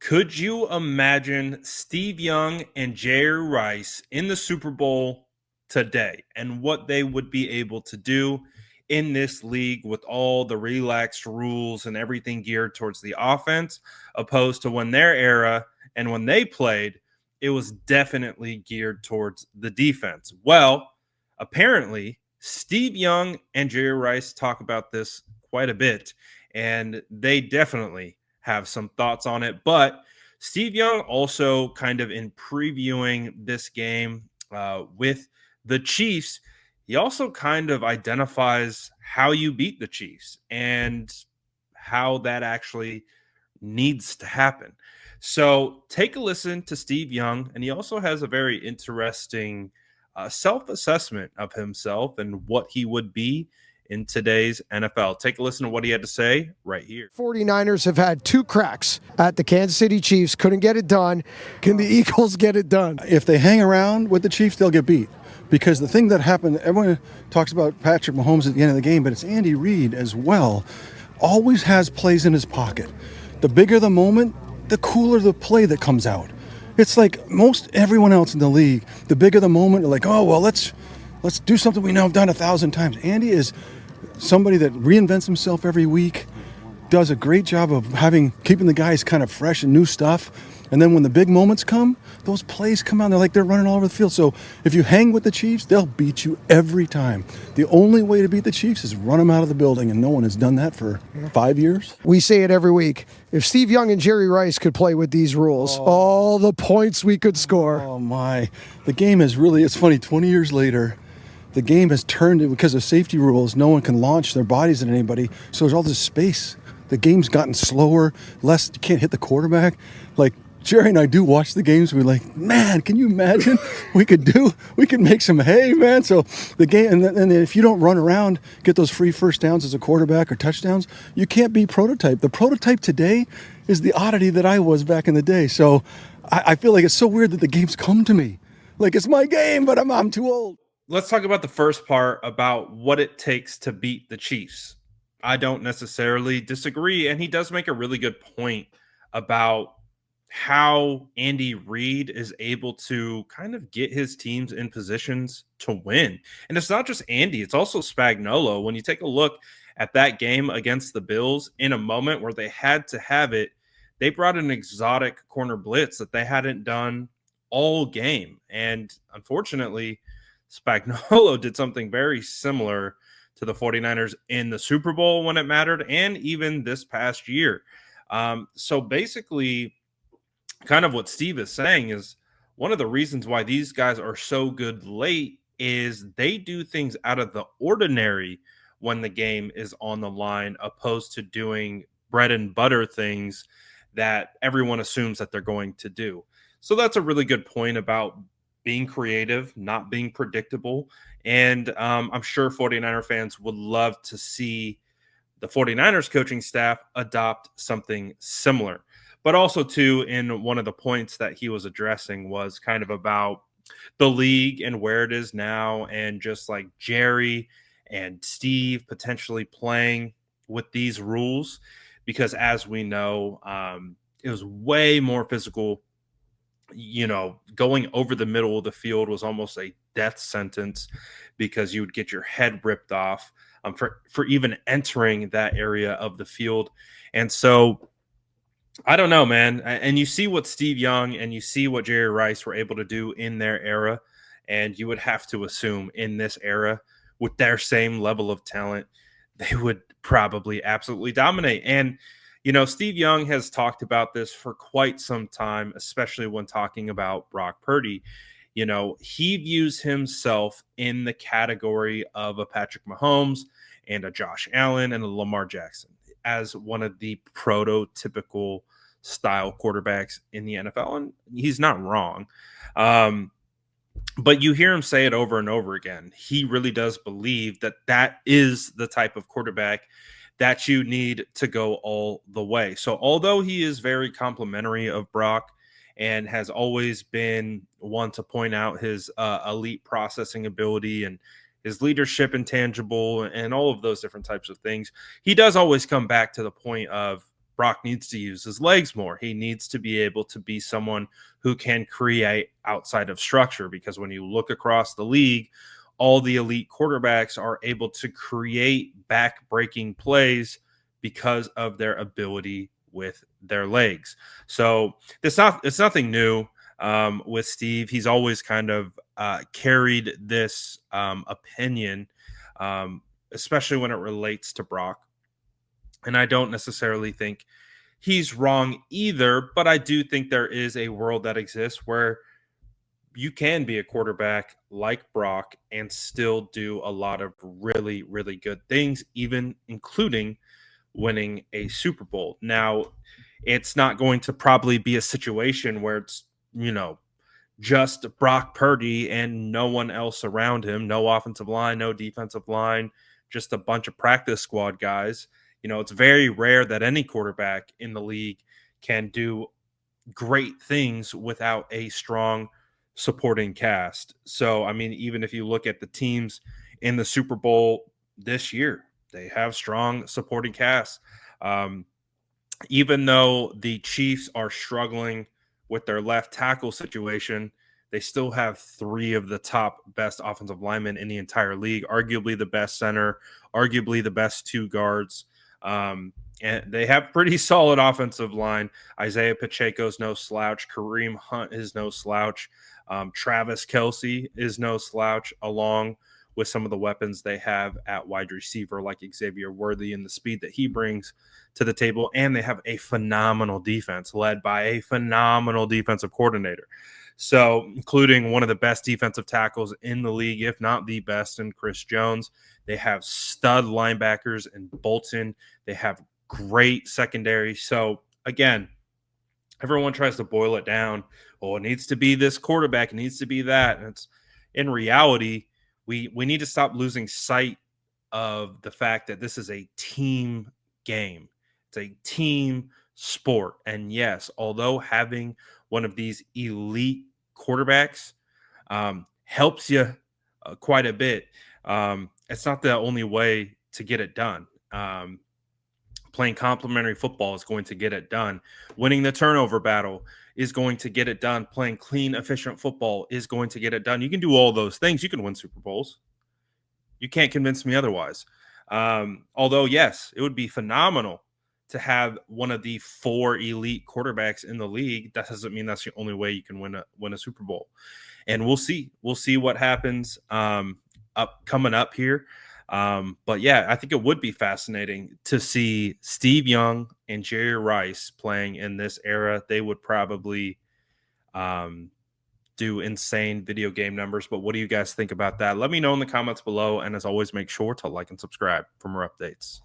Could you imagine Steve Young and Jerry Rice in the Super Bowl today and what they would be able to do in this league with all the relaxed rules and everything geared towards the offense, opposed to when their era and when they played, it was definitely geared towards the defense? Well, apparently, Steve Young and Jerry Rice talk about this quite a bit, and they definitely have some thoughts on it. But Steve Young also kind of in previewing this game with the Chiefs, he also kind of identifies how you beat the Chiefs and how that actually needs to happen. So take a listen to Steve Young, and he also has a very interesting self assessment of himself and what he would be in today's NFL. Take a listen to what he had to say right here. 49ers have had two cracks at the Kansas City Chiefs, couldn't get it done. Can the Eagles get it done? If they hang around with the Chiefs, they'll get beat. Because the thing that happened, everyone talks about Patrick Mahomes at the end of the game, but it's Andy Reid as well. Always has plays in his pocket. The bigger the moment, the cooler the play that comes out. It's like most everyone else in the league, the bigger the moment, they're like, oh, well, let's do something we know I've done 1,000 times. Andy is somebody that reinvents himself every week, does a great job of keeping the guys kind of fresh and new stuff. And then when the big moments come, those plays come out. They're like they're running all over the field. So if you hang with the Chiefs, they'll beat you every time. The only way to beat the Chiefs is run them out of the building, and no one has done that for 5 years. We say it every week. If Steve Young and Jerry Rice could play with these rules, all the points we could score. Oh, my. The game is really, it's funny, 20 years later, the game has turned because of safety rules. No one can launch their bodies at anybody. So there's all this space. The game's gotten slower, less, you can't hit the quarterback. Like, Jerry and I do watch the games. We're like, man, can you imagine? we could make some hay, man. So the game, and then if you don't run around, get those free first downs as a quarterback or touchdowns, you can't be prototype. The prototype today is the oddity that I was back in the day. So I feel like it's so weird that the games come to me. Like it's my game, but I'm too old. Let's talk about the first part about what it takes to beat the Chiefs. I don't necessarily disagree, and he does make a really good point about how Andy Reid is able to kind of get his teams in positions to win. And it's not just Andy, it's also Spagnuolo. When you take a look at that game against the Bills, in a moment where they had to have it, they brought an exotic corner blitz that they hadn't done all game. And unfortunately, Spagnuolo did something very similar to the 49ers in the Super Bowl when it mattered, and even this past year. So basically, kind of what Steve is saying is one of the reasons why these guys are so good late is they do things out of the ordinary when the game is on the line, opposed to doing bread and butter things that everyone assumes that they're going to do. So that's a really good point about being creative, not being predictable. And I'm sure 49er fans would love to see the 49ers coaching staff adopt something similar. But also, too, in one of the points that he was addressing was kind of about the league and where it is now, and just like Jerry and Steve potentially playing with these rules, because as we know, it was way more physical. Going over the middle of the field was almost a death sentence because you would get your head ripped off for even entering that area of the field. And so I don't know, man. And you see what Steve Young and you see what Jerry Rice were able to do in their era. And you would have to assume in this era, with their same level of talent, they would probably absolutely dominate. And, Steve Young has talked about this for quite some time, especially when talking about Brock Purdy. He views himself in the category of a Patrick Mahomes and a Josh Allen and a Lamar Jackson as one of the prototypical style quarterbacks in the NFL. And he's not wrong. But you hear him say it over and over again. He really does believe that that is the type of quarterback that you need to go all the way. So although he is very complimentary of Brock and has always been one to point out his elite processing ability and his leadership intangible and all of those different types of things, he does always come back to the point of Brock needs to use his legs more. He needs to be able to be someone who can create outside of structure, because when you look across the league, all the elite quarterbacks are able to create back-breaking plays because of their ability with their legs. So it's nothing new with Steve. He's always kind of carried this opinion, especially when it relates to Brock. And I don't necessarily think he's wrong either, but I do think there is a world that exists where you can be a quarterback like Brock and still do a lot of really, really good things, even including winning a Super Bowl. Now, it's not going to probably be a situation where it's, just Brock Purdy and no one else around him, no offensive line, no defensive line, just a bunch of practice squad guys. It's very rare that any quarterback in the league can do great things without a strong supporting cast. So, I mean, even if you look at the teams in the Super Bowl this year, they have strong supporting casts. Um, Even though the Chiefs are struggling with their left tackle situation, they still have three of the top best offensive linemen in the entire league, arguably the best center, arguably the best two guards. And they have pretty solid offensive line. Isaiah Pacheco's no slouch. Kareem Hunt is no slouch. Travis Kelsey is no slouch, along with some of the weapons they have at wide receiver, like Xavier Worthy and the speed that he brings to the table. And they have a phenomenal defense led by a phenomenal defensive coordinator. So, including one of the best defensive tackles in the league, if not the best, in Chris Jones. They have stud linebackers in Bolton. They have great secondary. So, again, everyone tries to boil it down. Oh, it needs to be this quarterback. It needs to be that. And it's in reality, we need to stop losing sight of the fact that this is a team game. It's a team sport. And yes, although having one of these elite quarterbacks helps you quite a bit, it's not the only way to get it done. Playing complementary football is going to get it done. Winning the turnover battle is going to get it done. Playing clean, efficient football is going to get it done. You can do all those things. You can win Super Bowls. You can't convince me otherwise. Although, yes, it would be phenomenal to have one of the four elite quarterbacks in the league. That doesn't mean that's the only way you can win a Super Bowl. And we'll see. We'll see what happens coming up here. But yeah, I think it would be fascinating to see Steve Young and Jerry Rice playing in this era. They would probably do insane video game numbers. But what do you guys think about that? Let me know in the comments below. And as always, make sure to like and subscribe for more updates.